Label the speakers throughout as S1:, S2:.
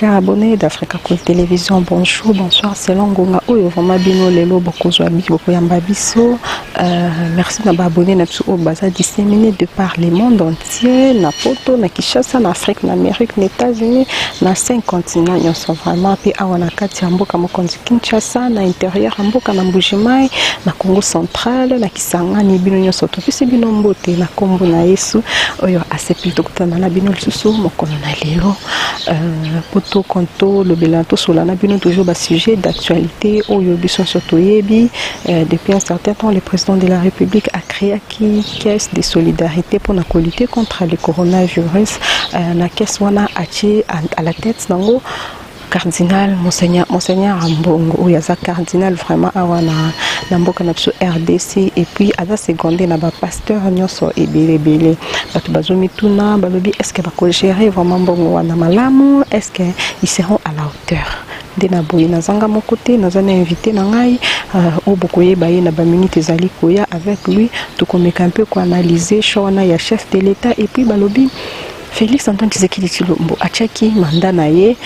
S1: Chers abonnés d'Africa Cool Télévision, bonjour, bonsoir, c'est Longonga. Oyo vraiment bino lelo bokozwa biko yamba biso. Merci na abonné na biso baza disséminé de par le monde entier, na Poto, na Kinshasa, na Afrique, na Amérique, na États-Unis, na 5 continents nyonso vraiment pe awa na kati ya mboka mokonzi Kinshasa, na intérieur ya mboka na Mbujimai, na Congo central, na Kisangani bino nyonso topisi bino mbote na kombo na Yesu. Oyo asepi tokutana na bino lisusu mokolo na lelo. Poto Konto, le Belanto Solana, bino toujours bas sujet d'actualité. Oyo biso sotoyebi. Depuis un certain temps, le président de la République a créé une caisse de solidarité pour lutter contre le coronavirus. La caisse wana à la tête nango cardinal Monseigneur Ambongo, où il y a cardinal vraiment awana namboka na biso RDC et puis à la seconde na ba pasteur nyonso ebele bato bazomi tuna balobi est-ce que bako gérer vraiment mbongo wana malamu, est-ce que ils seront à la hauteur de na boye na zanga mon côté nazana invité na ngai au bokoye baye na ba minute ezali koya avec lui tout comme un peu ko analyser shona ya chef de l'état et puis balobi Félix Antoine Tshisekedi Tshilombo a tchaki mandat naie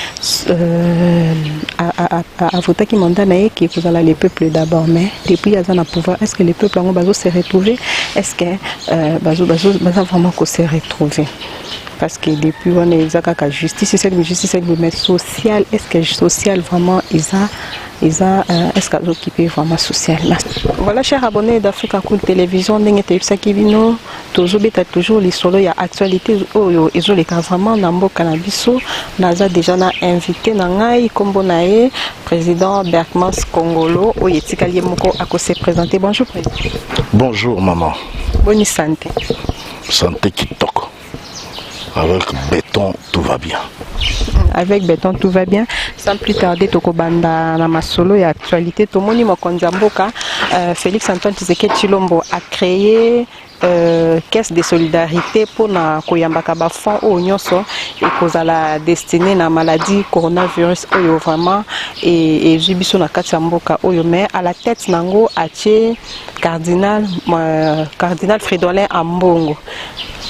S1: a voté qui mandat naie qui vous allez le peuple d'abord mais depuis azana pouvoir est-ce que le peuple en bazo se retrouver est-ce que bazo vraiment qu'on se retrouver parce que depuis on est exact justice c'est justice mais social est-ce que social vraiment est-ce qu'elles occupent vraiment social. Voilà, chers abonnés d'Africa Cool Télévision, nous avons toujours les solos, il y a actualité, ils ont les cas vraiment dans cannabis. Nous avons déjà invité Nangai Kombonae, président Berkmans Congolo, où il est à se présenter. Bonjour, président.
S2: Bonjour, maman.
S1: Bonne santé.
S2: Santé qui toque. Avec béton, tout va bien.
S1: Avec béton, tout va bien. Sans plus tarder, Tokobanda Namasolo et actualité. Tomoni Mokonzamboka, Félix Antoine Tshisekedi Tshilombo a créé caisse de solidarité pour na koyambaka ba fonds au nyonso et cause à la destinée na maladie coronavirus oyo vraiment et jibiso na kati mboka oyo mais à la tête nango atie cardinal Fridolin Ambongo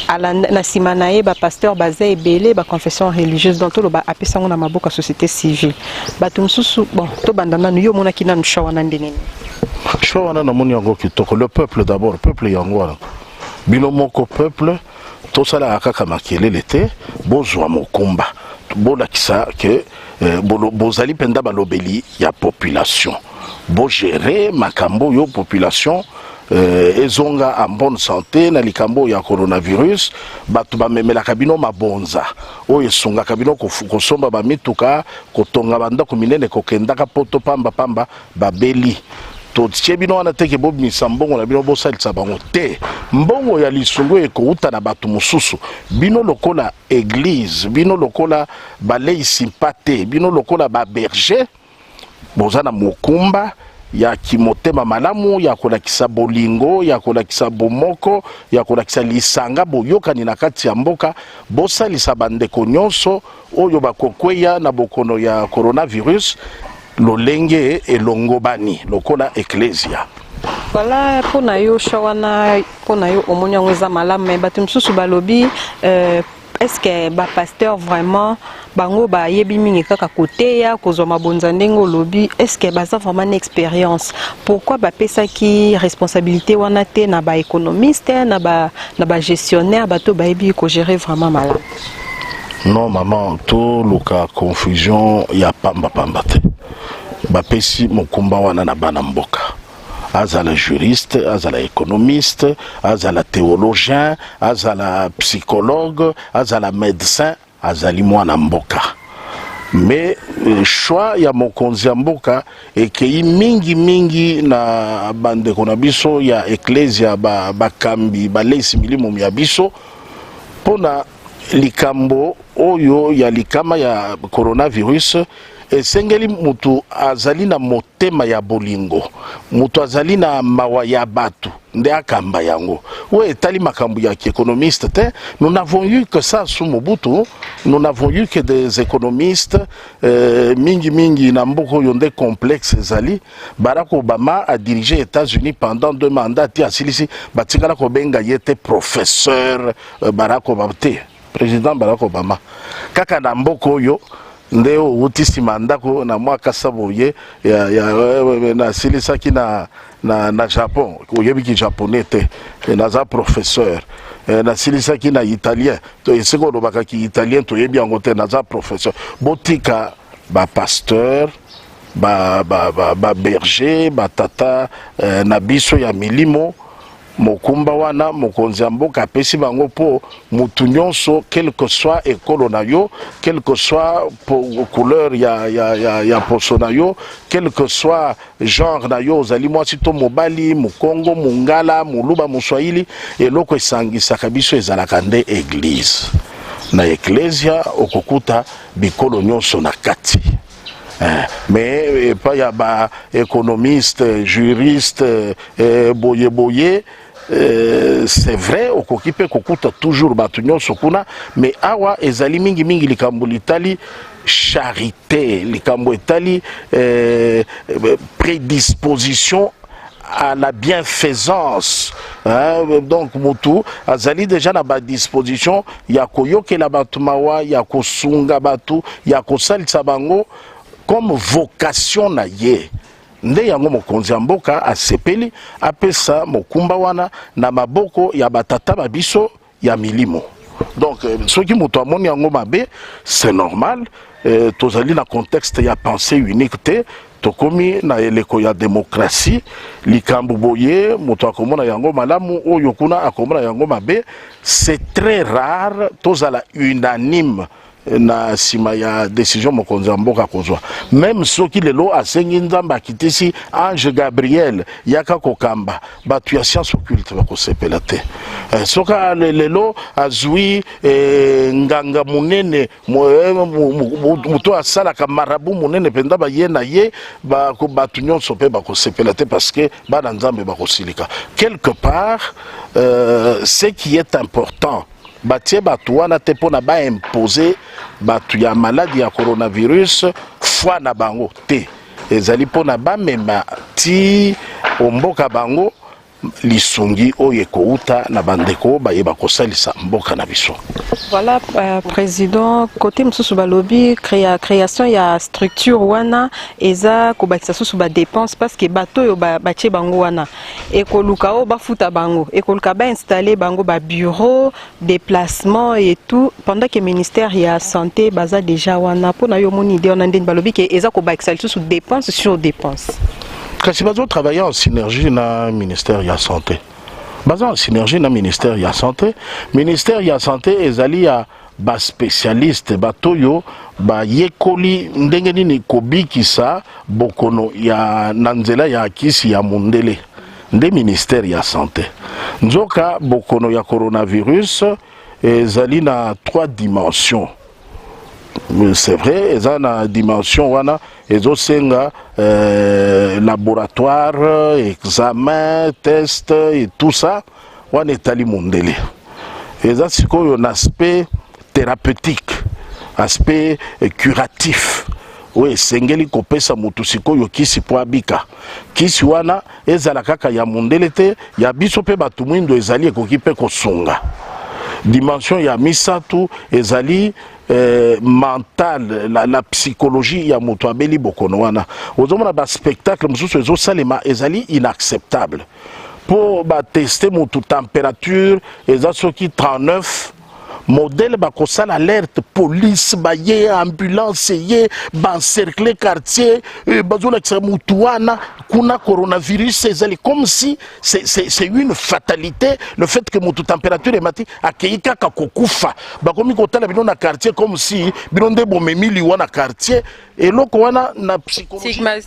S1: ala na simanaye ba pasteur bazé ebele ba confession religieuse donc to ba apesango na maboka société civile batumsusu bon to bandana yo mona kina mshawa na ndenene
S2: shwa na moni yango kitoko le peuple d'abord peuple yango binomoko peuple to sala akaka makelele te bozwa mokumba bolakisa ke bozali penda balobeli ya population bo gérer makambo yo population ezonga en bonne santé na likambo ya coronavirus batu bamemela kabino mabonza oyo songa kabino kosomba ba mituka kotonga banda ko minene kokendaka poto pamba babeli to tshebino wana teke bob misambongo na bino bosalisa bango te mbongo ya lisungu ekouta na batu mususu bino lokola église bino lokola balei sympathie bino lokola ba berger bozana mokumba ya kimotema malamu ya kolakisa bolingo ya kolakisa bomoko ya kolakisa lisanga boyokani na kati ya mboka bosalisa bandeko nyonso oyo bakokweya na bokono ya coronavirus lolenge elongobani lokola ecclesia.
S1: Voilà pour na yo shawana pour na yo omonya ngweza malamu mais batumsusu balobi est-ce que ba pasteur vraiment bango ba yebi mingi kaka côté ya kozwa mabonza ndengo lobi est-ce que baza vraiment une expérience pourquoi ba pesa ki responsabilité wana te na ba économiste na ba gestionnaire bato ba yebi ko gérer vraiment malamu.
S2: Non maman to luka confusion ya pamba te ba pesi mokumba wana na bana mboka azala juriste, azala économiste, azala théologien, azala psychologue, azala médecin, azali mwana mboka. Mais choix ya mokonzi ya mboka ekei mingi na bandeko na biso ya ecclesia bakambi balesi milimo ya biso pona likambo oyo ya likama ya coronavirus esengeli mutu azali na motema ya bolingo mutu azali na mawa ya batu nde akamba yango we etali makambo ya économiste te nous n'avons eu que ça sous Mobutu nous n'avons eu que des économistes mingi na mboko yonde complexe ezali Barack Obama a dirigé États-Unis pendant 2 mandats ti asilisi batikala ko benga yete professeur Barack Obama te président Barack Obama kaka na mboko yo ndeo uti simandako na mwa kasaboye na silisaki na Japon oyebiki japonais te naza professeur na silisaki na italien to esiko lobaka ki italien to yebi yango te naza professeur botika ba pasteur ba berger ba tata na biso ya milimo mokumba wana mokonzi ya mboka apesi bango po mutu nyonso quel que soit ekolo na yo, quel que soit couleur ya poso na yo, quel que soit genre na yo, ozali mwasi to mobali, mukongo, mungala, muluba, muswahili, eloko esangisaka biso ezalaka nde église. Na eklesia okokuta bikolo nyonso na kati. Mais pas ya ba économiste, juriste, boye c'est vrai okokipe kokuta toujours batu nyonso kuna, mais awa ezali mingi likambo litali charité, likambo etali prédisposition à la bienfaisance, donc mutu azali déjà na ba disposition ya koyokela batu mawa, ya kosunga batu, ya kosalisa bango comme vocation na ye. Nde yango mokonzi ya mboka asepeli apesa mokumba wana na maboko ya batata babiso ya milimo. Donc soki moto amoni yango mabe, c'est normal, tozali na contexte ya pensée unique te, tokomi na eleko ya démocratie, likambo boye moto akomona yango malamu oyo kuna akomona yango mabe, c'est très rare tozala unanime na sima ya décision mokonzi ya mboka kozwa. Même soki lelo asengi nzamba kitisi Ange Gabriel yaka kokamba batu ya science occulte bakosepela te. Soka lelo azwi nganga munene muto asalaka marabu munene penda baye na ye batu nyonso pe bakosepela te parce que bana nzambe bakosilika. Quelque part ce qui est important batie batu wana te pona ba imposer batu ya maladie ya coronavirus foi na bango te, ezali pona ba mema ti omboka bango lisungi oyo ekouta na bandeko bayeba kosalisa mboka na biso.
S1: Voilà, président, côté msusu balobi création ya structure wana eza kobakisa susu ba dépense parce que bato yo batie bango wana ekoluka o bafuta bango ekoluka ba installer bango ba bureau déplacement et tout pendant que ministère ya santé baza déjà wana pona yo moni idée on ndeni balobi ke eza kobakisa susu dépense sur dépense.
S2: Kasi bazo travailler en synergie na ministère ya santé. Bazo en synergie na ministère ya santé. Ministère ya santé ezali ya ba spécialiste batoyo ba yekoli ndenge nini kobikisa bokono ya nanzela ya kisi ya mundele. Nde ministère ya santé. Nzoka bokono ya coronavirus ezali na 3 dimensions. C'est vrai, ils ont une dimension, ils ont laboratoire, examen, test et tout ça. On est allé mondele. Ils ont un aspect thérapeutique, aspect curatif. Oui, sengeli kopesa mutu sikoyo kisi po abika. Kisi wana ezala kaka ya mondele te, ya biso pe batu mwindo ezali ekoki pe kosunga. Dimension ya misatu ezali mental, la psychologie ya mutu abeli bokono wana. Ozomona ba spectacle mususu ezo salema ezali inacceptable. Pour ba tester mutu température eza soki 39 modèle bakosa l'alerte police baye ambulance ye bancercler quartier bazola kisa mutuana kuna coronavirus ezali comme si c'est une fatalité le fait que mutu température emati akeika kakokufa bakomi kotala bino na quartier comme si bino nde bomemili wana quartier eloko wana na psychologie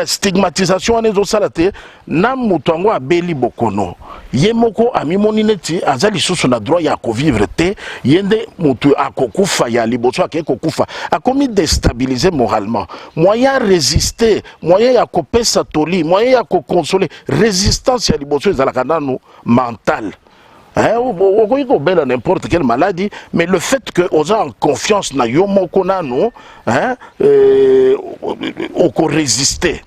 S2: stigmatisation wana ezosala te na mutu yango abeli bokono ye moko amimoni neti azali susu na droit ya kovivre te yende mutu akokufa ya liboso akokufa akomi déstabiliser moralement moyen résister moyen ya kopesa toli moyen ya koconsoler résistance ya liboso ezalaka nanu mental. On peut n'importe quelle maladie, mais le fait que on a en confiance na yo moko nanu on peut résister.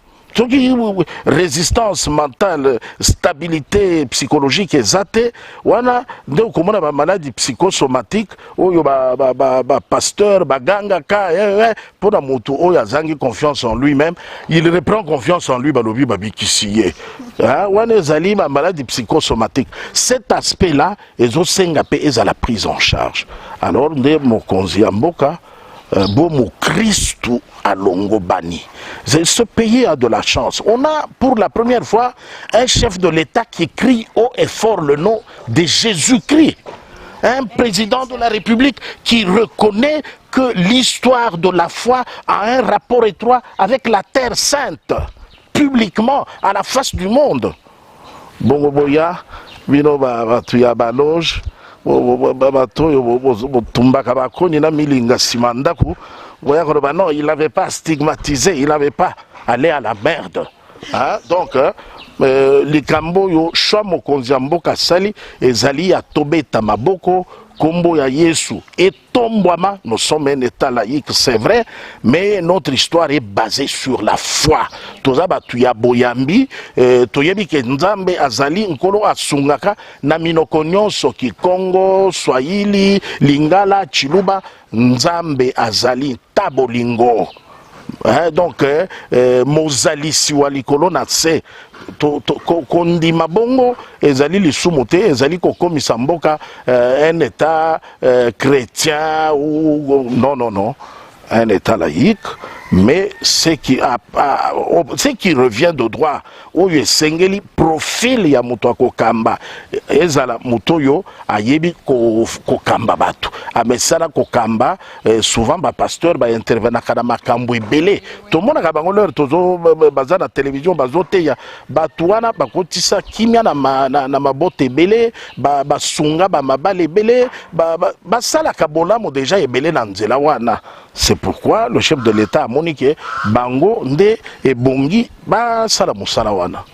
S2: résistance mentale, stabilité psychologique exacte, wana nde komona ba maladie psychosomatique oyo ba pasteur baganga ka pour na moto oyo azangi confiance en lui-même, il reprend confiance en lui balobi babikisiye. Wana ezali ba maladie psychosomatique. Cet aspect-là ezosenga pe ezala prise en charge. Alors nde mokonzi ya mboka Bomo Christou à Longobani. Ce pays a de la chance. On a pour la première fois un chef de l'État qui crie haut et fort le nom de Jésus-Christ. Un président de la République qui reconnaît que l'histoire de la foi a un rapport étroit avec la Terre Sainte, publiquement, à la face du monde. Bongo Boya, Bino Batuya Baloge. Non, il n'avait pas stigmatisé, il n'avait pas allé à la merde. Donc, les Kamboyo, Chamo Konziambo Kasali, et Zali a Tobé Tamaboko, Kombo ya Yesu et Tombouama, nous sommes un état laïque, c'est vrai, mais notre histoire est basée sur la foi. Tozaba tuya boyambi, toyebi ke nzambe azali nkolo asungaka na minoko nyonso ki Congo, Swahili, Lingala, Chiluba, nzambe azali tabolingo. Donc, Mozali Siwalikolo na se kondi mabongo ezali lisumote ezali kokomi samboka un état chrétien ou non un état laïque, mais ce qui revient de droit oyo esengeli profil ya moto akokamba ezala moto yo ayebi kokamba bato amesala kokamba souvent ba pasteur ba intervenaka na makambo ebele tomonaka bango leur tozo baza na télévision bazoteya bato wana bakotisa kimia na mabote ebele basunga bamabale ebele basalaka bolamu déjà ebele na nzela wana. C'est pourquoi le chef de l'État a moniqué Bango Nde et Bongi Basala Moussala wana.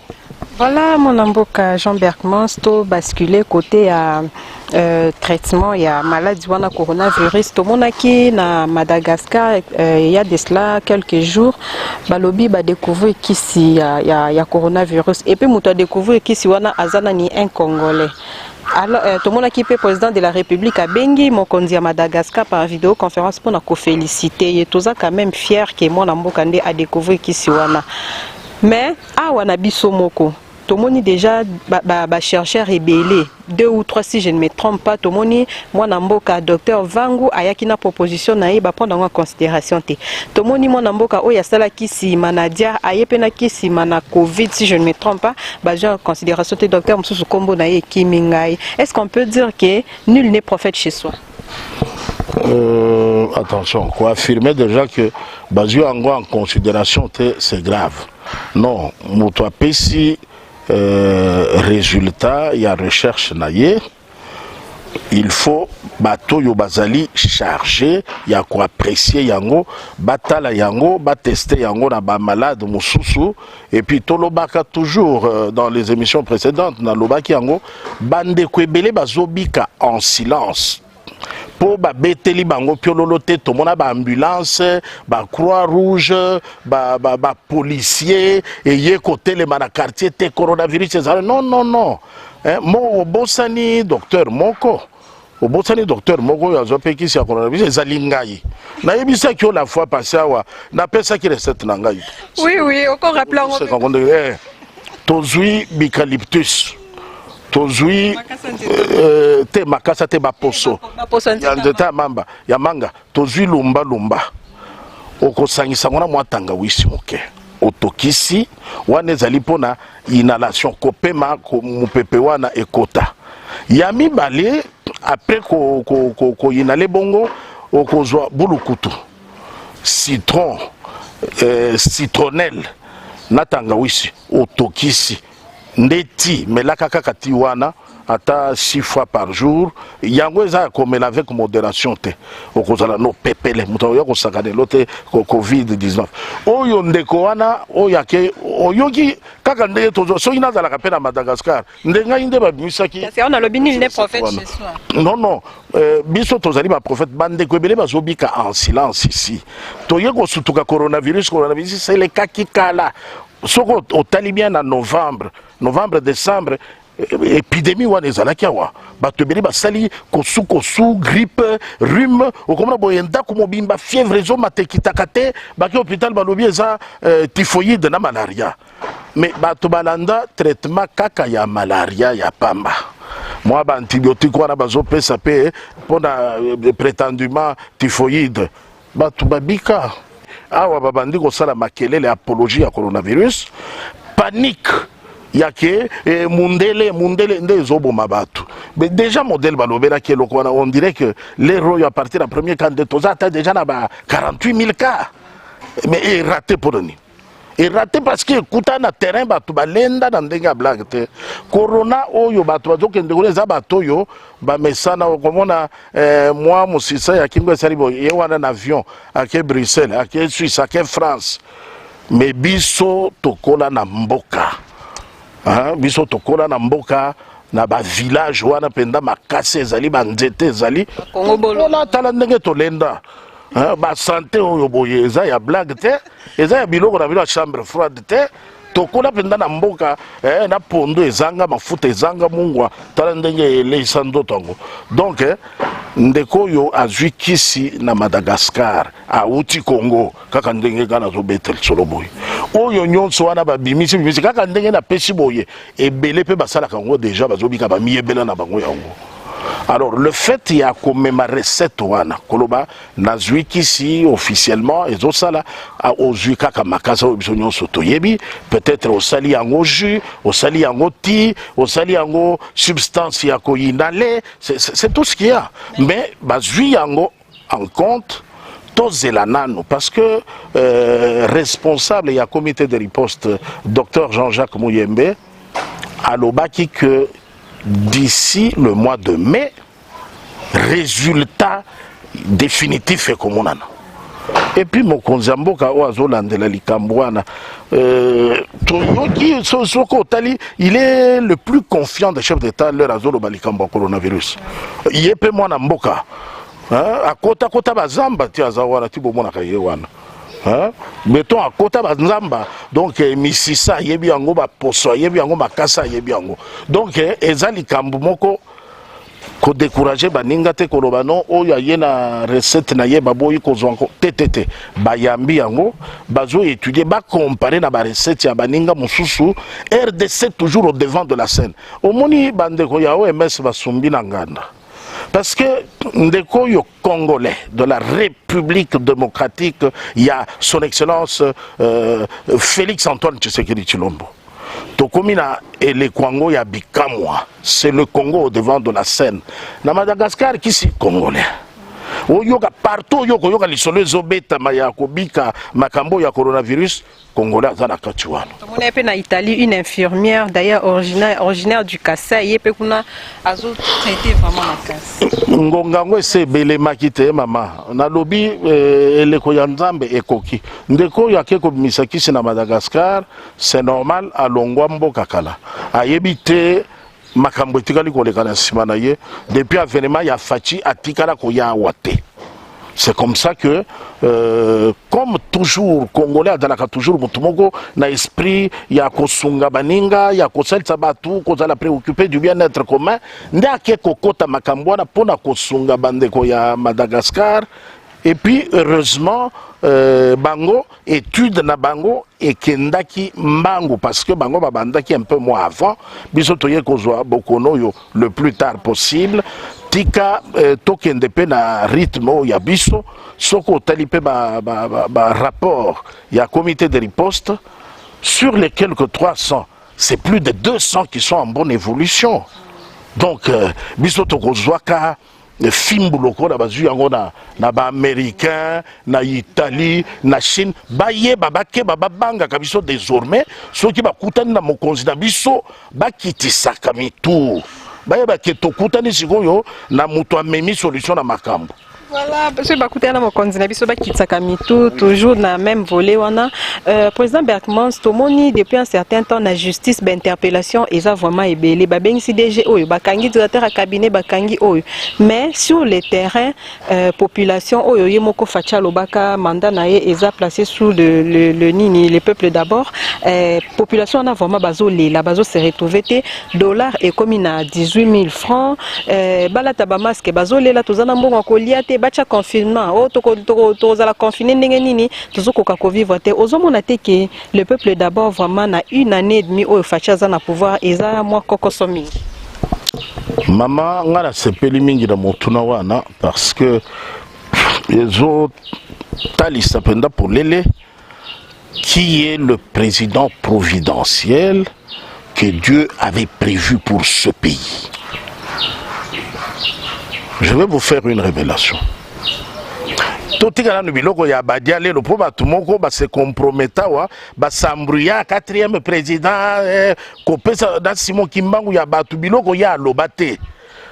S1: Voilà mon amboka Jean Bergmans to basculer côté à traitement il y a maladie wana coronavirus to monaki na Madagascar il y a de cela quelques jours balobi ba découvrir qu'ici il y a coronavirus et puis muto a découvrir qu'ici wana azana ni un Congolais. Alors, tout le monde qui est président de la République a bengi mokonzi à Madagascar par vidéoconférence pour nous féliciter. Et tout ça quand même fier que mon ambokande a découvert qu'ici wana. Mais wana biso moko. Tout le monde déjà chercheur rebellé 2 ou 3 si je ne me trompe pas. Tout le monde moi namboka docteur Vangu ayakina proposition na ba prendre en considération te. Tout le monde moi namboka oya sala kisi manadia ayepena kisi mana Covid si je ne me trompe pas. Baja en considération te docteur Msusu Kombo na kimingai. Est-ce qu'on peut dire que nul n'est prophète chez soi?
S2: Attention, quoi affirmer déjà que basé en considération c'est grave. Non, moto apesi résultat, il y a recherche naïe. Il faut bateau yo bazali chargé, il y a quoi apprécier yango, batala yango, tester yango na ba malade mususu et puis tolobaka toujours dans les émissions précédentes na lobaki yango bande kwebele bazobika en silence. Po ba beteli bango piololote to mona ba ambulance ba croix rouge ba policier et ye côté le mana quartier te coronavirus non mo obosani docteur moko yazopeki si coronavirus ezalingai na yebisa ki la fois passé awa na pesa ki recette na ngai
S1: oui encore rappeler
S2: tozui bicalyptus tozui te makasa te baposo ya nzeta mamba ya manga tozui lumba okosangisa ngona mwatanga wisi moke otokisi wana ezali pona inhalation kopema mupepe wana ekota ya mibale après ko inale bongo okozwa bulukutu citron citronnelle natanga wisi otokisi ndeti melaka kaka ti wana ata 6 fois par jour yango eza komela avec modération te okozala no pepele muto ya kosakane lote covid-19 oyo ndeko wana oyake oyoki kaka ndenge tozo so ina zala kapena Madagascar ndenga inde ba misaki
S1: parce on a le binil n'est prophète chez soi
S2: non biso tozali ba prophète bande ko ebele bazobika en silence ici toyeko sutuka coronavirus c'est le cas qui kala soko otali bien en novembre décembre épidémie wana ezalaki awa bato ebele basali kosu grippe rhume okomona boye ndako mobimba fièvre ezomata ekitaka te baki hôpital balobi eza typhoïde na malaria mais bato balanda traitement kaka ya malaria ya pamba mwa baantibiotique wana bazopesa mpe mpona prétendument typhoïde bato babika awa babandi kosala makelele apologie ya coronavirus panique yake mundele nde ezoboma bato mais déjà modèle balobelaki eloko wana on dirait que les royaux à partir ya premier cas nde toza ata déjà na ba 48 000 cas mais eraté mpona eraté parce que ekuta na terrain bato balenda na ndenge ya blague te corona oyo bato bazokende kuna eza bato oyo bamesana okomona mwa mosisa ya kingo esali boye ye wana na avion ake Bruxelles ake Suisse ake France mais biso tokola na mboka biso tokola na mboka na ba village wana penda makasi ezali banzete ezali ola tala ndenge tolenda ba santé oyo boye eza ya blague te eza ya biloko na bilo ya chambre froide te tokola penda na mboka na pondo ezanga mafuta ezanga mungwa tala ndenge eleisa ndoto yango donc ndeko oyo azwi kisi na Madagascar auti Congo kaka ndenge kana zobetel solo boye oyo nyonso wana babimisi kaka ndenge na pesi boye ebele pe basala kango déjà bazobika ba miyebela na bango yango. Alors le fait il y a comme ma recette wana koloba nazwi kisi officiellement ezosala ozwi kaka makasa obiso nyonso toyebi peut-être osali yango jus osali yango ti osali yango substance ya ko inhaler c'est tout ce qu'il y a mais bazwi yango en compte tozela nano parce que responsable il y a comité de riposte docteur Jean-Jacques Mouyembe alobaki que d'ici le mois de mai, résultat définitif est comme on a. Et puis mon konzamboka oazolandela likambwana il est le plus confiant des chefs d'État leur azolo balikambo coronavirus. Yepe mwana mboka. A kota bazamba ti azawana ti bomona kaye wana. Mettons à côté bazamba donc misisa yebi yango ba poso yebi yango makasa yebi yango donc ezali kambu moko ko décourager baninga te koloba non oyo yena recette na yeba boyi ko zonko TTT bayambi yango bazo étudier ba comparer na ba recette ya baninga mususu RDC toujours au devant de la scène omoni bande ko ya OMS basumbi na nganda. Parce que ndeko yo congolais de la République démocratique, il y a son excellence Félix Antoine Tshisekedi Tshilombo. Tokomina et le Congo ya bikamwa, c'est le Congo au devant de la scène. Na Madagascar qui si congolais. Oyoka partout yoko yoka lisolo zobeta maya kobika makambo ya coronavirus congolais za na katiwana.
S1: On a en Italie une infirmière d'ailleurs originaire du Kassai yepe kuna azo traité vraiment la casse.
S2: Ngongango c'est belé makite mama na lobi eleko ya nzambe ekoki ndeko ya keko misakisi na Madagascar c'est normal alongwa mboka kala ayebite makambo etikali koleka na sima na ye depuis avènement ya fachi atikala ko ya wate. C'est comme ça que comme toujours congolais adalaka toujours mutumoko na esprit ya kosunga baninga ya kosalisa batu kozala préoccupé du bien-être commun ndake kokota makambo wana pona kosunga bandeko ya Madagascar. Et puis heureusement bango étude na bango et kendaki mbango parce que bango babandaki un peu moins avant biso toye kozwa bokono yo le plus tard possible tika tokende pe na rythme ya biso soko tali pe ba rapport ya comité de riposte sur les quelques 300 c'est plus de 200 qui sont en bonne évolution donc biso tokozwa ka film loko na bazu yango na ba américain na Italie na Chine baye babake babanga kabiso désormais soki bakutani na mokonzi na biso bakitisaka mitu baye baketokutani sikoyo na mutu amemi solution na makambo
S1: Voilà, parce que écoutez, on a mon candidat, biso ba kitaka mitu toujours na même volet wana. Président Bergmans, tomoni depuis un certain temps la justice d'interpellation et ça vraiment ebelé ba bengisi DG oyo ba kangi directeur à cabinet ba kangi oyo. Mais sur le terrain population oyo yemoko facha lobaka mandat na ye eza placé sous le nini le peuple d'abord. Population on a vraiment bazo lela bazo se retrouver te dollar est comme na 18 000 francs balata ba masque bazo lela tozana mbongo kolia te bacha confinement o to za la confiner ndenge nini tozokoka ko vivre te ozomona te que le peuple d'abord vraiment na une année et demie o facha za na pouvoir eza moi kokosomi
S2: mama ngala sepeli mingi na motuna wana parce que ezo talisa penda pour lele qui est le président providentiel que Dieu avait prévu pour ce pays. Je vais vous faire une révélation. Totika na biloko ya badia lelo po batu moko ba se compromettre wa ba sambruya quatrième président kopesa da Simon Kimbangu ya batu biloko ya lobate.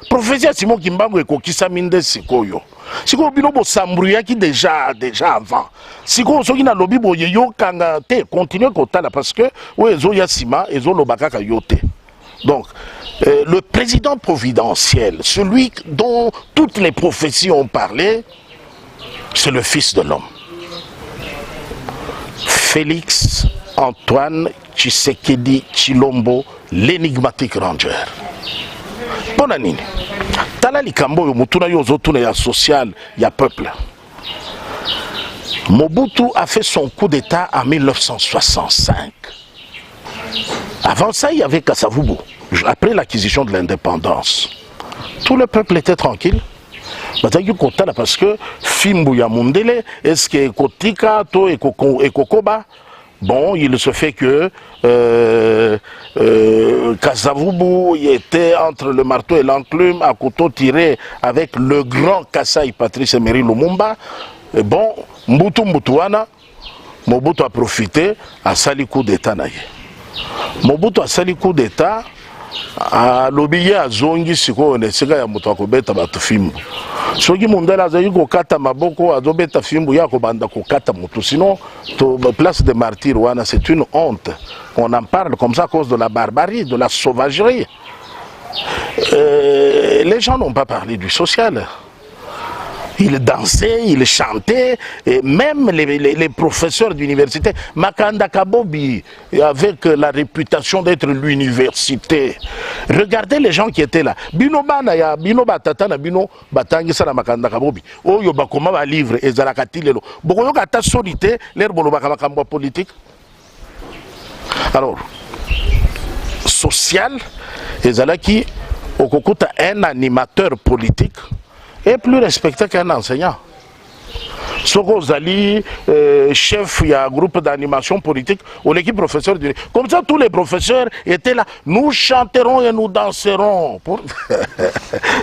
S2: Professeur Simon Kimbangu ekokisa minde sikoyo. Sikoyo biloko sambruya ki déjà avant. Sikoyo soki na lobi boye yo kanga te continuer kotala parce que oezo ya sima ezo lobaka ka yote. Donc le président providentiel, celui dont toutes les prophéties ont parlé, c'est le Fils de l'homme. Félix Antoine Tshisekedi Tshilombo, l'énigmatique ranger. Bonne année. Tala likambo yo mutuna yo zotuna ya social, ya peuple. Mobutu a fait son coup d'état en 1965. Avant ça, il y avait Kasavubu. Après l'acquisition de l'indépendance, tout le peuple était tranquille. Parce que Fimbu ya Mundele, est-ce que Kotika, To et Kokoba, bon, il se fait que Kasavubu était entre le marteau et l'enclume, à couteau tiré avec le grand Kasai Patrice Emery Lumumba. Et bon, Mbutuana, Mobutu a profité à sali coup d'état naïe. Mobutu a sali coup d'état à l'obéi à Zongi Siko Nesega ya Mutako Beta Batufimbu. Soki Mundela Zayi Kokata Maboko a Zobeta Fimbu Yako Banda Kokata Mutu. Sinon, place de martyrs, c'est une honte. On en parle comme ça à cause de la barbarie, de la sauvagerie. Les gens n'ont pas parlé du social. Il dansait, il chantait, et même les professeurs d'université, Makanda Kabobi, avec la réputation d'être l'université. Regardez les gens qui étaient là. Bino Banaya, Bino Batatana, Bino Batangi Sala Makanda Kabobi. Oh, Yobakoma va livre, et Zalakatilelo. Bokoyo Kata solité, l'air Bolobakamakamba politique. Alors, social, et Zalaki, Okokuta, un animateur politique, est plus respecté qu'un enseignant. Soko Zali, chef du groupe d'animation politique, ou l'équipe professeur. Comme ça, tous les professeurs étaient là. Nous chanterons et nous danserons. Pour...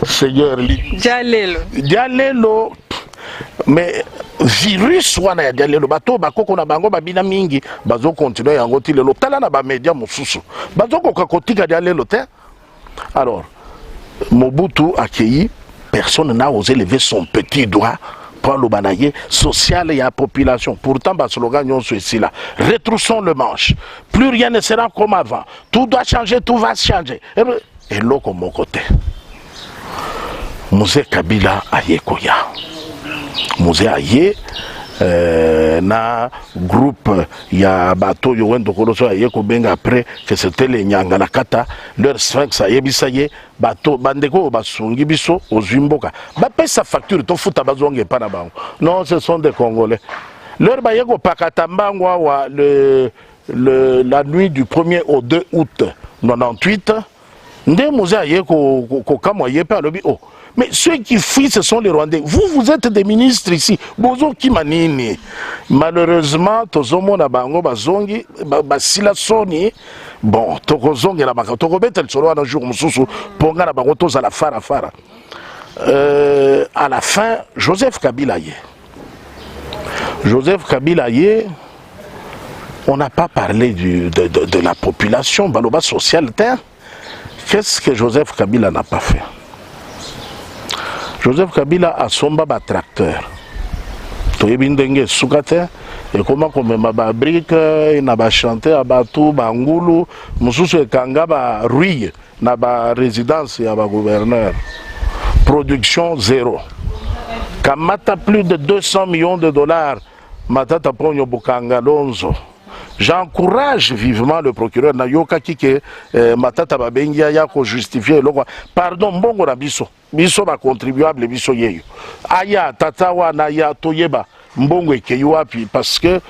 S2: Seigneur,
S1: Dialelo.
S2: Dialelo. Mais virus wana Dialelo bato bakoko na bango babina mingi bazo continuer yango tilelo tala na ba média mosusu bazo ko kotika Dialelo te. Alors Mobutu accueilli. Personne n'a osé lever son petit doigt pour le banayer social et la population. Pourtant, le slogan est ici là. Retroussons le manche. Plus rien ne sera comme avant. Tout doit changer, tout va changer. Et là, comme mon côté, Musée Kabila Aye Koya. Musée Aye. Na groupe ya bato yo wendo koloso aye ko benga après que c'était les nyanga na kata leur sphinx ayebisaye bato bandeko basungi biso ozimboka ba pesa facture to futa bazonge pa na bango non ce sont des Congolais leur ba yeko pakata mbangwa wa la nuit du 1er au 2 août 98 nde muze aye ko kamwa yepa lobi oh. Mais ceux qui fuient, ce sont les Rwandais. Vous êtes des ministres ici. Bozo Kimanini. Malheureusement, Tozomo na bango bazongi, basila soni. Bon, Tokozongi la baka. Tokobete le solo un jour, mususu, ponga na bango toza la fara. À la fin, Joseph Kabila yé. Joseph Kabila yé, on n'a pas parlé de la population, baloba sociale. Qu'est-ce que Joseph Kabila n'a pas fait? Joseph Kabila a somba ba tracteur. Toyebi ndenge suka te et comment komema ba brique na ba chanter abatu ba ngulu mususu ekanga ba ruille na ba résidence ya ba gouverneur. Production zéro. Kamata plus de 200 millions de dollars. Matata ponyo bukanga lonzo. J'encourage vivement le procureur Nayoka Kike Matata Babengia Yako justifier le pardon bongo na biso biso ba contribuable biso yeyo aya tatawa na ya toyeba mbongo ekeyi wapi parce que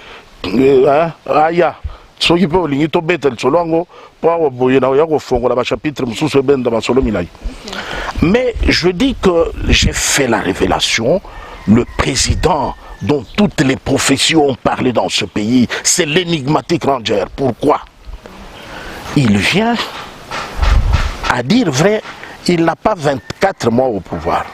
S2: aya soki pe olingi to betel solongo po boye na yako fongola ba chapitre mususu benda ba solo milai. Mais je dis que j'ai fait la révélation, le président dont toutes les professions ont parlé dans ce pays, c'est l'énigmatique Ranger. Pourquoi? Il vient à dire vrai, il n'a pas 24 mois au pouvoir.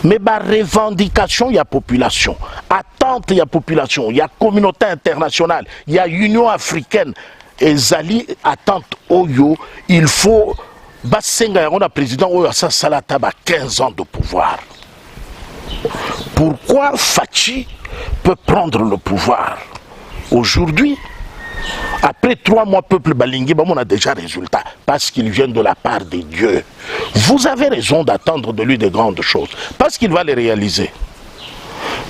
S2: Mais ma revendication, il y a population. Attente, il y a population. Il y a communauté internationale. Il y a Union africaine. Et Zali, attente, Oyo, il faut... Bassenga, on a président Oyo, ça, Salataba, 15 ans de pouvoir. Pourquoi Fachi peut prendre le pouvoir aujourd'hui? Après 3 mois, peuple Balingi, on a déjà résultat, parce qu'il vient de la part de Dieu. Vous avez raison d'attendre de lui de grandes choses, parce qu'il va les réaliser.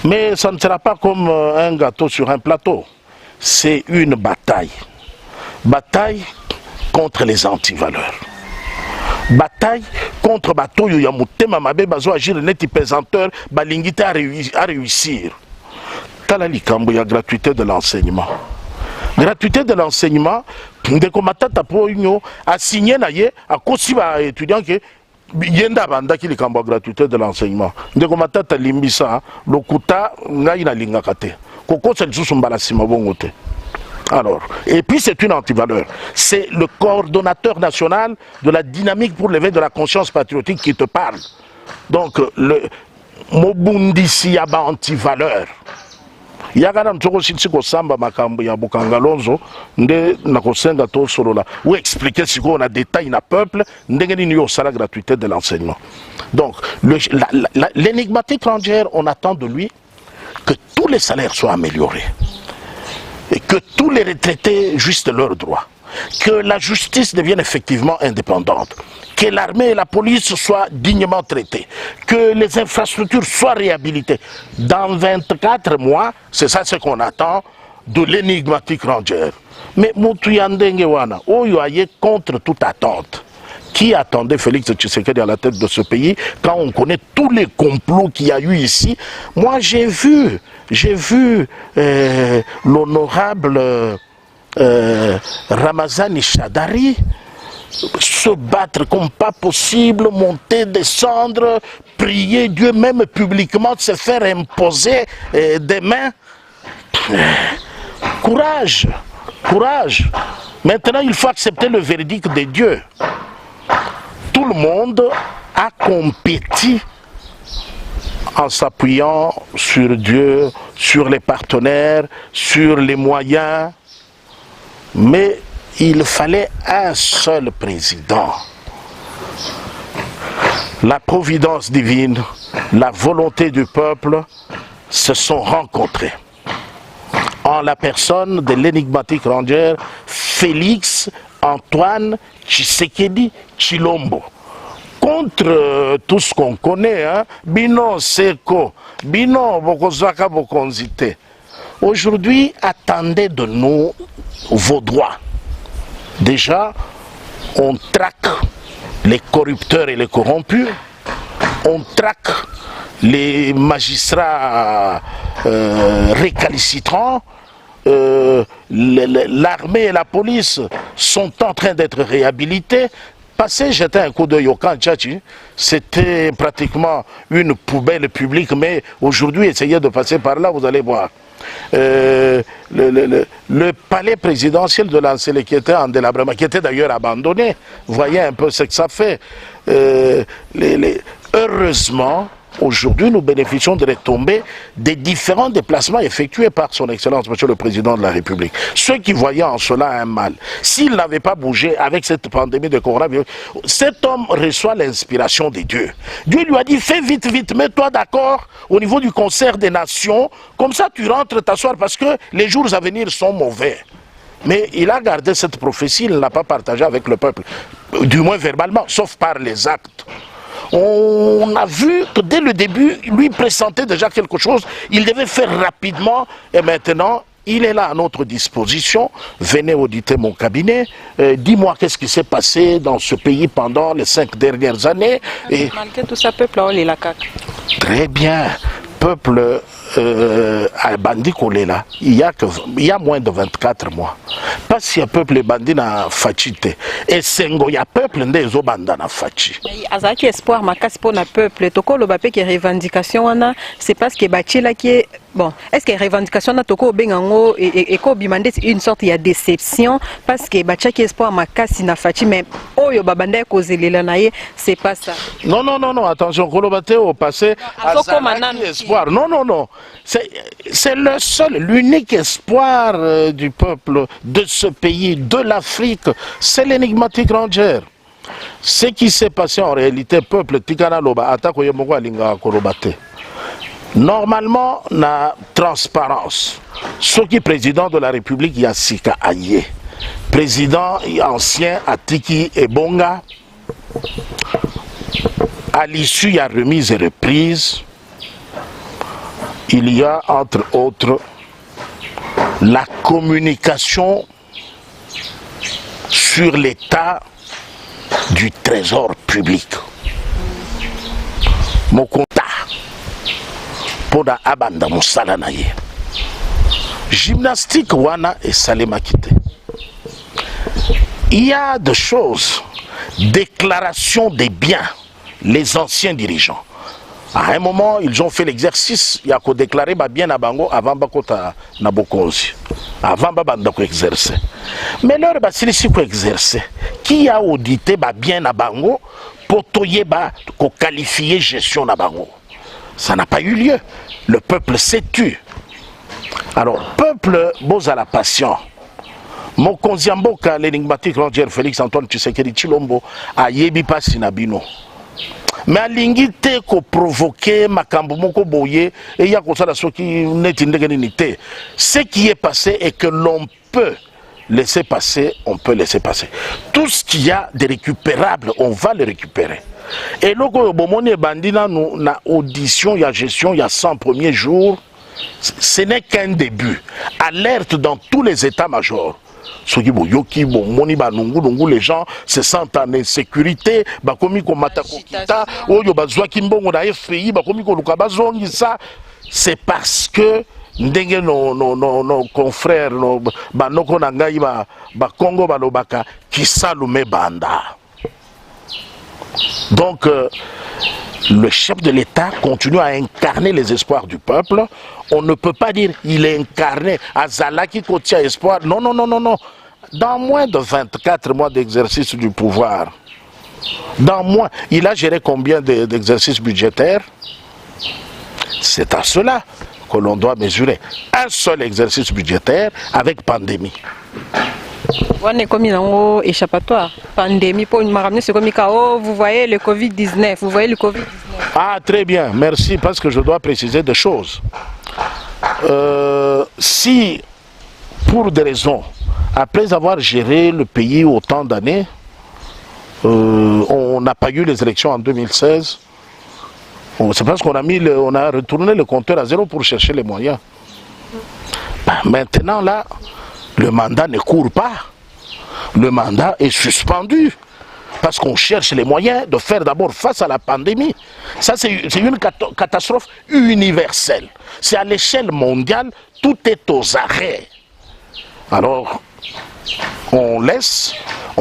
S2: Mais ça ne sera pas comme un gâteau sur un plateau. C'est une bataille. Bataille contre les antivaleurs. Bataille contre Batoyo Yamutema Mabe Bazo agir net pesanteur Balingite à réussir. Talali Kambo ya gratuité de l'enseignement. Gratuité de l'enseignement, de Komatata Poigno a signé naye à Kosiba étudiant que Yenda Banda qui les Kambo gratuité de l'enseignement. De Komatata Limbisa, Lokuta Naina Lingakate. Koko Selsumbala Simabongote. Alors, et puis c'est une antivaleur. C'est le coordonnateur national de la dynamique pour l'éveil de la conscience patriotique qui te parle. Donc, le Mobundi Yaba antivaleur. Yagana Mtoko Sitiko Samba Makambo Yabukangalonzo, Nde Nakosenga To Solola, ou expliquer si on a détail na peuple, Ndengeni Nyo Sala gratuité de l'enseignement. Donc, l'énigmatique Ranger, on attend de lui que tous les salaires soient améliorés. Et que tous les retraités jouissent de leurs droits, que la justice devienne effectivement indépendante, que l'armée et la police soient dignement traitées, que les infrastructures soient réhabilitées. Dans 24 mois, c'est ça ce qu'on attend de l'énigmatique Ranger. Mais Moutouyandengewana, Oyoye contre toute attente. Qui attendait Félix Tshisekedi à la tête de ce pays quand on connaît tous les complots qu'il y a eu ici? Moi j'ai vu l'honorable Ramazani Chadari se battre comme pas possible, monter, descendre, prier Dieu, même publiquement se faire imposer des mains. Courage, courage. Maintenant il faut accepter le verdict de Dieu. Tout le monde a compétit en s'appuyant sur Dieu, sur les partenaires, sur les moyens. Mais il fallait un seul président. La providence divine, la volonté du peuple se sont rencontrées. En la personne de l'énigmatique Ranger, Félix Antoine Tshisekedi Tshilombo. Contre tout ce qu'on connaît, hein, Bino Seko, Bino Bokozaka Bokonzite. Aujourd'hui, attendez de nous vos droits. Déjà, on traque les corrupteurs et les corrompus, on traque les magistrats récalcitrants. L'armée et la police sont en train d'être réhabilités. Passez, jeter un coup d'œil au camp Tchachi, c'était pratiquement une poubelle publique, mais aujourd'hui, essayez de passer par là, vous allez voir. Le palais présidentiel de l'Ancélé qui était en délabrement, qui était d'ailleurs abandonné, voyez un peu ce que ça fait. Heureusement aujourd'hui, nous bénéficions de retombées des différents déplacements effectués par son Excellence, Monsieur le Président de la République. Ceux qui voyaient en cela un mal, s'il n'avait pas bougé avec cette pandémie de coronavirus, cet homme reçoit l'inspiration de Dieu. Dieu lui a dit, fais vite, vite, mets-toi d'accord au niveau du concert des nations, comme ça tu rentres t'asseoir parce que les jours à venir sont mauvais. Mais il a gardé cette prophétie, il ne l'a pas partagée avec le peuple, du moins verbalement, sauf par les actes. On a vu que dès le début, lui pressentait déjà quelque chose, il devait faire rapidement, et maintenant, il est là à notre disposition. Venez auditer mon cabinet, dis-moi qu'est-ce qui s'est passé dans ce pays pendant les 5 dernières années. Et...
S1: malgré tout ça, peuple, on est là.
S2: Très bien, peuple... à Bandi Kolela, il y a moins de 24 mois. Parce qu'il y a peuple Bandi na Fachite. Et Sengo, il y a peuple ndezo banda na Fachi.
S1: Azaki espoir makasi pour le peuple. Toko le bapé qui revendication c'est parce que bâti là qui est bon. Est-ce que revendication na toko bengango et ko bimande une sorte il y a déception parce que bâti qui espoir makasi na Fachi mais oyo babanda ko zelela naye c'est pas ça.
S2: Non non non non attention kolobate au passé azaki espoir. Non non non. C'est le seul, l'unique espoir du peuple de ce pays, de l'Afrique, c'est l'énigmatique Ranger. Ce qui s'est passé en réalité, peuple Tikana Loba, Atako Yemoko Alinga Korobate. Normalement, la transparence. Ce qui est président de la République, Yassika Aye. Président ancien Atiki Ebonga. À l'issue, il y a remise et reprise. Il y a, entre autres, la communication sur l'état du trésor public. Mon compta pour la abanda moussala naye. Gymnastique wana et salemakite. Il y a des choses, déclaration des biens, les anciens dirigeants. À un moment, ils ont fait l'exercice, il y a qu'à déclarer bien à Bango avant Bakota Nabokonzi. Avant Babandako exercer. Mais leur basilisi ko exercer. Qui a audité bien à Bango pour toyer ko qualifier gestion à Bango. Ça n'a pas eu lieu. Le peuple s'est tu. Alors, peuple, beaux à la passion. Mokonzi Mboka, l'énigmatique Ranger Félix Antoine Tshisekedi Tshilombo, a yebi pasi na bino. Mais alingi te ko provoquer makambo moko boye et ya ko sala soki neti ndenge ni te. Ce qui est passé est que l'on peut laisser passer, on peut laisser passer. Tout ce qu'il y a de récupérable, on va le récupérer. Et loko bomoni bandina na audition, il y a gestion, il y a 100 premiers jours, ce n'est qu'un début. Alerte dans tous les états-majors. Les gens se sentent en insécurité, c'est parce que nos confrères, Congo balobaka qui salume banda. Donc le chef de l'État continue à incarner les espoirs du peuple. On ne peut pas dire il est incarné Azala qui contient espoir. Non, non, non, non, non. Dans moins de 24 mois d'exercice du pouvoir, il a géré combien d'exercices budgétaires? C'est à cela que l'on doit mesurer. Un seul exercice budgétaire avec pandémie.
S1: On est comme un échappatoire. Pandémie, pour une maramie, c'est comme vous voyez le Covid-19. Vous voyez le Covid-19.
S2: Ah, très bien. Merci, parce que je dois préciser des choses. Si, pour des raisons, après avoir géré le pays autant d'années, on n'a pas eu les élections en 2016, c'est parce qu'on a retourné le compteur à zéro pour chercher les moyens. Maintenant, là, le mandat ne court pas. Le mandat est suspendu. Parce qu'on cherche les moyens de faire d'abord face à la pandémie. Ça, c'est une catastrophe universelle. C'est à l'échelle mondiale, tout est aux arrêts. Alors, on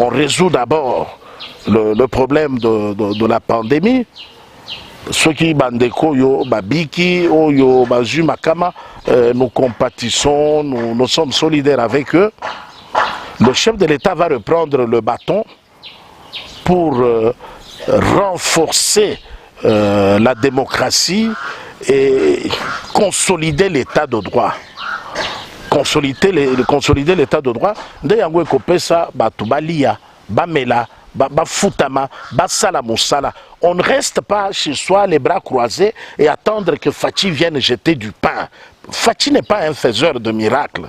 S2: résout d'abord le problème de la pandémie. Ceux qui bandeko yo babiki yo bazu makama, nous compatissons, nous sommes solidaires avec eux. Le chef de l'État va reprendre le bâton pour renforcer la démocratie et consolider l'état de droit. Consolider l'état de droit. Nde yango ekopesa batu balia, bamela, bafutama, basala mosala. On ne reste pas chez soi les bras croisés et attendre que Fachi vienne jeter du pain. Fachi n'est pas un faiseur de miracles.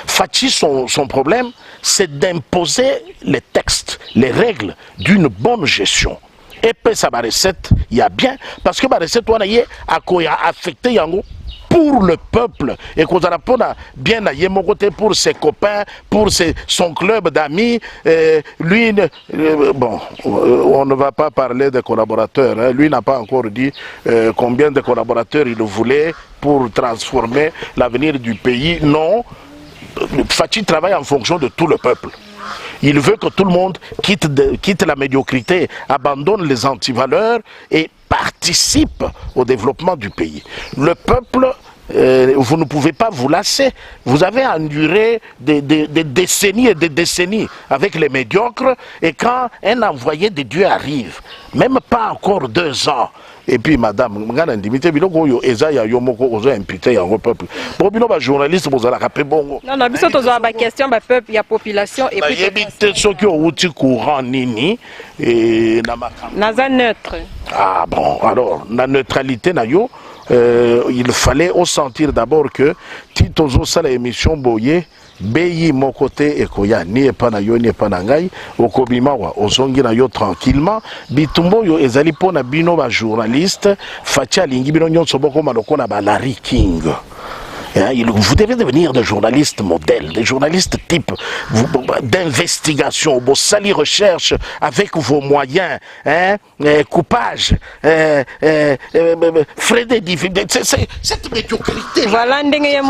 S2: Fachi, son problème, c'est d'imposer les textes, les règles d'une bonne gestion. Et puis ça va recette, il y a bien, parce que ma recette, on a affecté yango pour le peuple et qu'on a bien à côté pour ses copains, pour son club d'amis. Lui, bon, on ne va pas parler des collaborateurs. Hein. Lui n'a pas encore dit combien de collaborateurs il voulait pour transformer l'avenir du pays. Non, Fachi travaille en fonction de tout le peuple. Il veut que tout le monde quitte la médiocrité, abandonne les antivaleurs et participe au développement du pays. Le peuple, vous ne pouvez pas vous lasser. Vous avez enduré des décennies et des décennies avec les médiocres, et quand un envoyé de Dieu arrive, même pas encore 2 ans, et puis madame, non,
S1: non, biso tozo ba question ba peuple, ya population et puis
S2: ceux qui ont outil courant nini et
S1: naza neutre.
S2: Ah bon, alors la neutralité na yo, il fallait au sentir d'abord que Titozo ça l'émission Boye Beyi mon côté ekoya ni epa na yo ni epa na ngai okobima wa ozongi na yo tranquillement bitumbo yo ezali pona bino ba journaliste Fachi alingi bino nyonso boko maloko na ba Larry King. Vous devez devenir des journalistes modèles, des journalistes type d'investigation, vos sali recherche avec vos moyens, coupage, frais de difficulté, cette médiocrité.
S1: Voilà, ndenge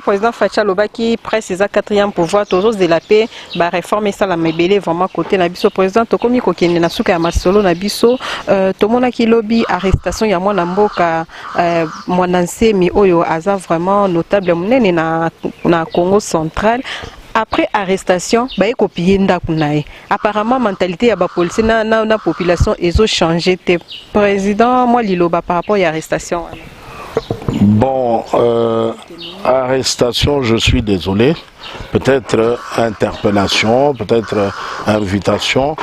S1: président Fachi Alobaki presse sa 4e pouvoir, toujours de la paix, ba réforme ça la mebele vraiment côté na biso président tokomi ko kende na suka ya masolo na biso, tomona ki lobby arrestation ya mwana mboka Mwanansemi oyo aza vraiment notable munene na Congo central. Après arrestation, ba copier ndaku nae. Apparemment mentalité ya ba police na population ezo changer. Te président moi liloba par rapport à arrestation.
S2: Bon, arrestation, je suis désolé. Peut-être interpellation, peut-être invitation.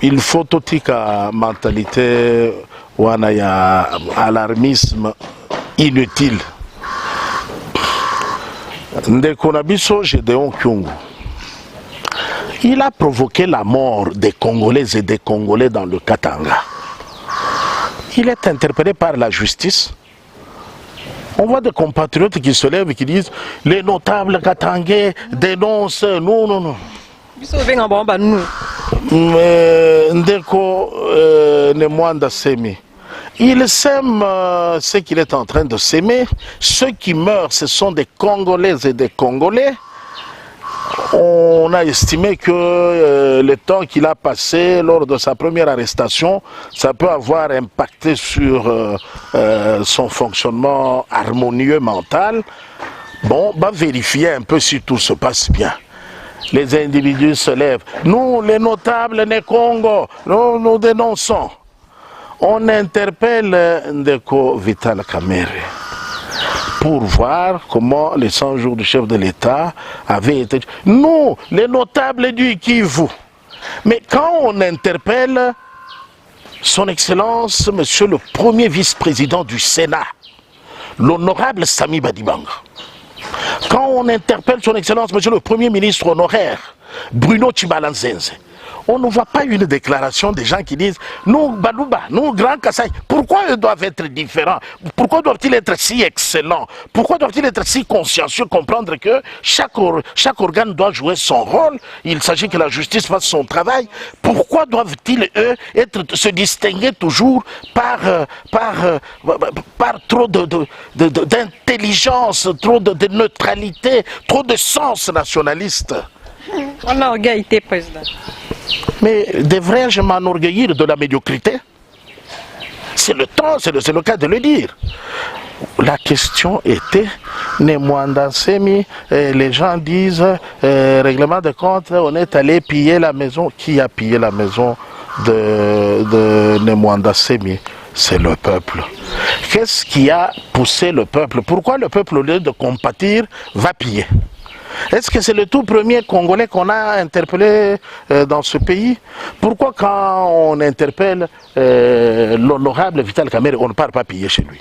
S2: Il faut toute la mentalité où on a alarmisme inutile. Ndeko Nabiso Gédéon Kyungu, il a provoqué la mort des Congolais et des Congolais dans le Katanga. Il est interpellé par la justice. On voit des compatriotes qui se lèvent et qui disent les notables katangais dénoncent. Non, non, non. Mais Ndeko Nemwanda Semi, il sème ce qu'il est en train de s'aimer. Ceux qui meurent, ce sont des Congolaises et des Congolais. On a estimé que le temps qu'il a passé lors de sa première arrestation, ça peut avoir impacté sur son fonctionnement harmonieux mental. Bon, on va vérifier un peu si tout se passe bien. Les individus se lèvent. Nous, les notables des Congo, nous dénonçons. On interpelle Ndeko Vital Kamerhe pour voir comment les 100 jours du chef de l'État avaient été... Nous, les notables du Kivu. Mais quand on interpelle son Excellence, Monsieur le premier vice-président du Sénat, l'honorable Sami Badibanga, quand on interpelle son Excellence, Monsieur le premier ministre honoraire, Bruno Chibalanzenze, on ne voit pas une déclaration des gens qui disent nous, Balouba, nous, Grand Kassai, pourquoi ils doivent être différents? Pourquoi doivent-ils être si excellents? Pourquoi doivent-ils être si consciencieux? Comprendre que chaque organe doit jouer son rôle. Il s'agit que la justice fasse son travail. Pourquoi doivent-ils, eux, se distinguer toujours par trop d'intelligence, trop de neutralité, trop de sens nationaliste?
S1: On a orgueillité, président.
S2: Mais devrais-je m'enorgueillir de la médiocrité? C'est le temps, c'est le cas de le dire. La question était, Nemwanda Semi, les gens disent, règlement de compte, on est allé piller la maison. Qui a pillé la maison de Nemwanda Semi? c'est le peuple. Qu'est-ce qui a poussé le peuple? Pourquoi le peuple, au lieu de compatir, va piller? Est-ce que c'est le tout premier Congolais qu'on a interpellé dans ce pays? Pourquoi quand on interpelle l'honorable Vital Kamerhe, on ne part pas piller chez lui?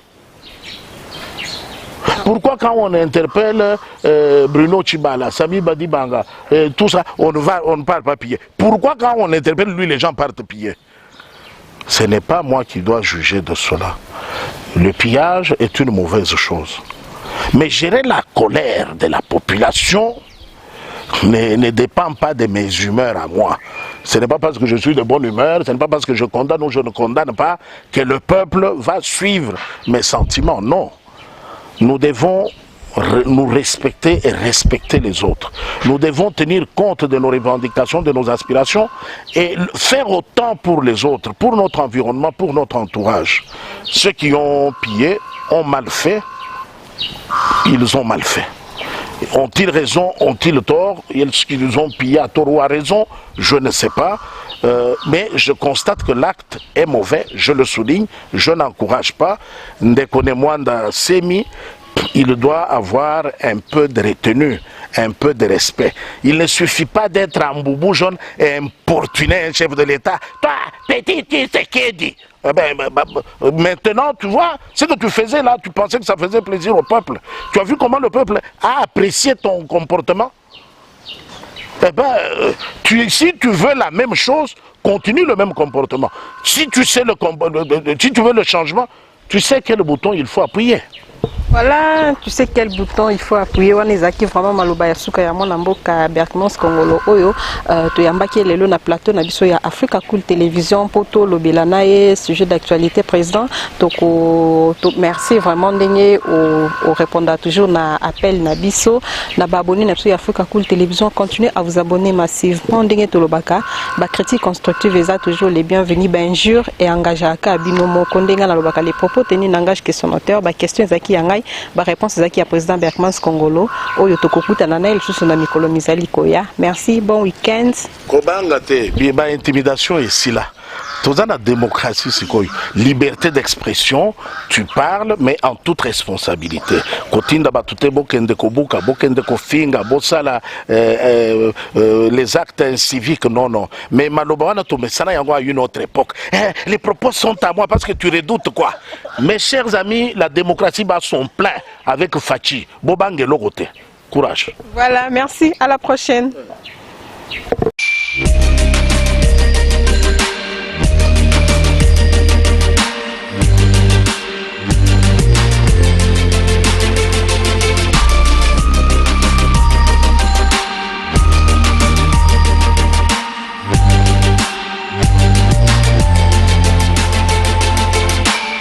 S2: Pourquoi quand on interpelle Bruno Tshibala, Sami Badibanga, tout ça, on ne part pas piller? Pourquoi quand on interpelle lui, les gens partent piller? Ce n'est pas moi qui dois juger de cela. Le pillage est une mauvaise chose. Mais gérer la colère de la population ne dépend pas de mes humeurs à moi. Ce n'est pas parce que je suis de bonne humeur, ce n'est pas parce que je condamne ou je ne condamne pas que le peuple va suivre mes sentiments. Non. Nous devons nous respecter et respecter les autres. Nous devons tenir compte de nos revendications, de nos aspirations et faire autant pour les autres, pour notre environnement, pour notre entourage. Ceux qui ont pillé ont mal fait, ils ont mal fait. Ont-ils raison, ont-ils tort? Est-ce qu'ils ont pillé à tort ou à raison? Je ne sais pas. Mais je constate que l'acte est mauvais, je le souligne, je n'encourage pas. Ndekone Mwanda Semi, il doit avoir un peu de retenue, un peu de respect. Il ne suffit pas d'être un boubou jaune et importuner un chef de l'État. Toi, petit, tu sais qui dit. Maintenant, tu vois, ce que tu faisais là, tu pensais que ça faisait plaisir au peuple. Tu as vu comment le peuple a apprécié ton comportement? Si tu veux la même chose, continue le même comportement. Si tu sais si tu veux le changement, tu sais quel bouton il faut appuyer.
S1: Voilà, tu sais quel bouton il faut appuyer. On est qui vraiment maloba ya suka ya mona mboka Berkmans Congolo oyo to yambaki lelo na plateau na biso ya Africa Cool Télévision poto lobela na ye sujet d'actualité président. Donc merci vraiment ndenge au répondre toujours na appel na biso na ba abonné na biso ya Africa Cool Télévision. Continuez à vous abonner massivement ndenge to lobaka ba critique constructive eza toujours les bienvenus, ba injure et engagé aka bino moko ndenga na lobaka les propos tenus n'engage que son auteur, ba question ezaki yangai ba réponse ezaki ya président Berkmans Congolo oyo tokokuta na nael susu na mikolo mizali koya. Merci, bon week-end.
S2: Kobanga te ba intimidation ici là. Dans la démocratie, c'est quoi? Liberté d'expression, tu parles, mais en toute responsabilité. Kotinda batute bokende kobuka, bokende kofinga, bosala les actes civiques, non. Mais malobana to mesana yango à une autre époque. Les propos sont à moi parce que tu redoutes quoi. Mes chers amis, la démocratie bat son plein avec Fachi. Bobange logote. Courage.
S1: Voilà, merci, à la prochaine.